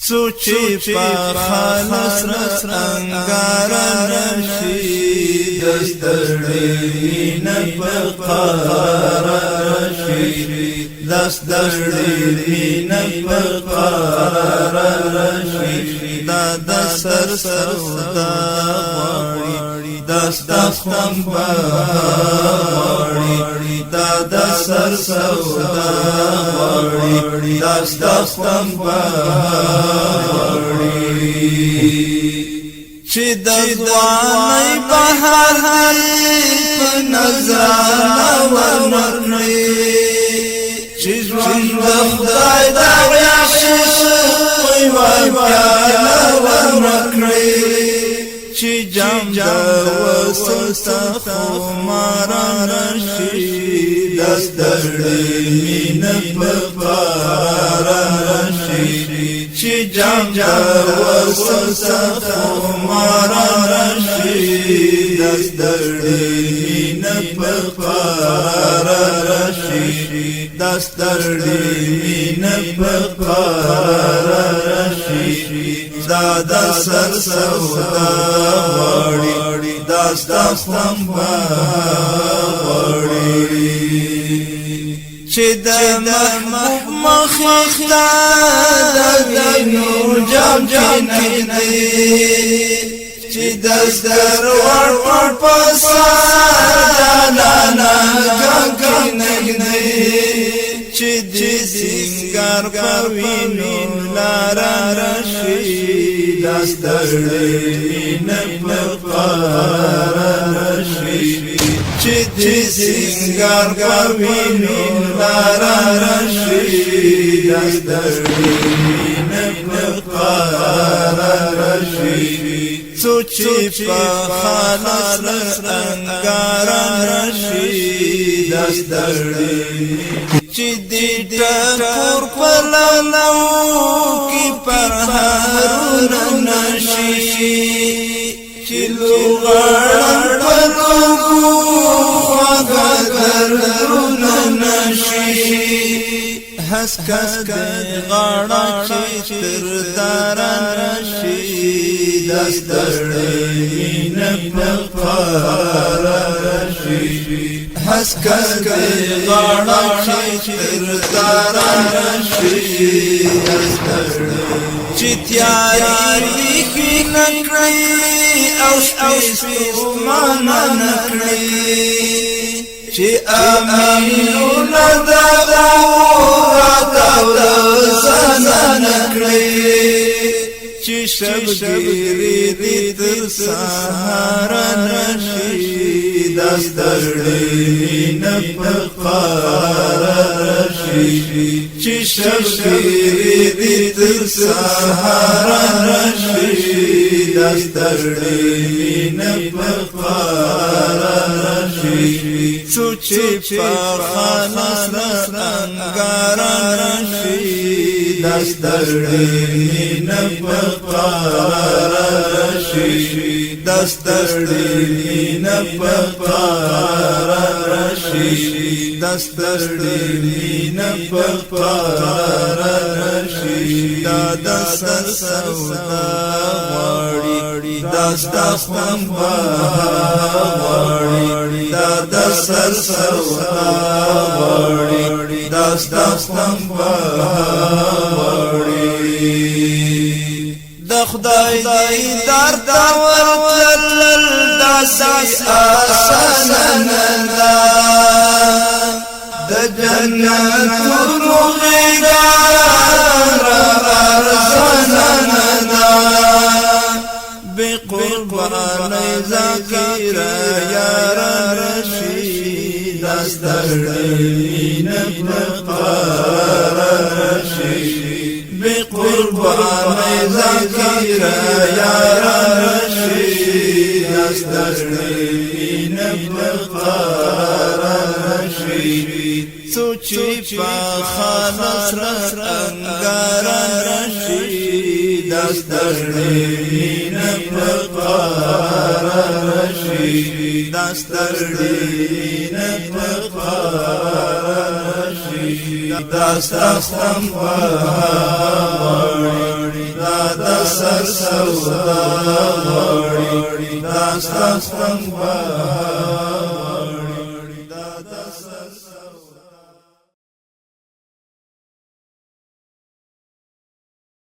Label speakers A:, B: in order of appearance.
A: سوچی پا خالص انگار رشی دستړی نه پقار رشی دستړی نه پقار رشی دا سر سودا غواړي دستخم غواړي دا سر سودا غواړي دستخم چې د ځوانۍ بهار په نظرانه ورنکړي چې ژوند د خدای د عشق وای پیاله ورنکړي چې جام د وصل څخه خماران راشي دستړی مینه په قرار راشي چې جام د وصل څخه خماران راشي دستړی مینه په قرار راشي دستړی مینه په قرار راشي دا سر سودا غواړي دستخم غواړي چې د مختا د نور جام جنګي چې دستر ور پسار لانا جنګي چې د سنگار پوینو لارا رشي دستړی نه پقار رشي چې د سنگار پوینو لارا رشي دستړی نه پقار رشي سوچی پا خالص انگار رشي دستړی چې دې ټکور پلنو کې پر هارون نشي چې لوغړ پلنو خاګرون نشي هس کس غاړه چې تر دار نشي دستړی نه پقار رشي هس کس غاړه چې تر دار نشي چې تیاری کې نکړي او شپې نکړي چې امین لدغه سن نکړي چې شبګری دې تر سهار نشي دستړی نه پقار رشي چې شبګری دې تر سهار نشي دستړی نه پقار رشي سوچي په خالص انګار رشي دستړی نه پقار رشي دستړی نه پقار رشي دستړی نه پقار رشي دا سر سودا غواړي دستخم غواړي دا سر سودا غواړي دستخم غواړي د خدای دیدار ته ورتلل داسې آسان نه د جنتونو غېږه ارزان نه بې قربانۍ ذکر یار رشي دستړی نه پقار رشي بی قربانی ذکر یار رشی دستړی نه پقار رشی سوچی پا خالص انگار رشی دستړی نه پقار رشی دستړی نه پقار رشی دستخم غواړي سر سودا غړي داستا څنګه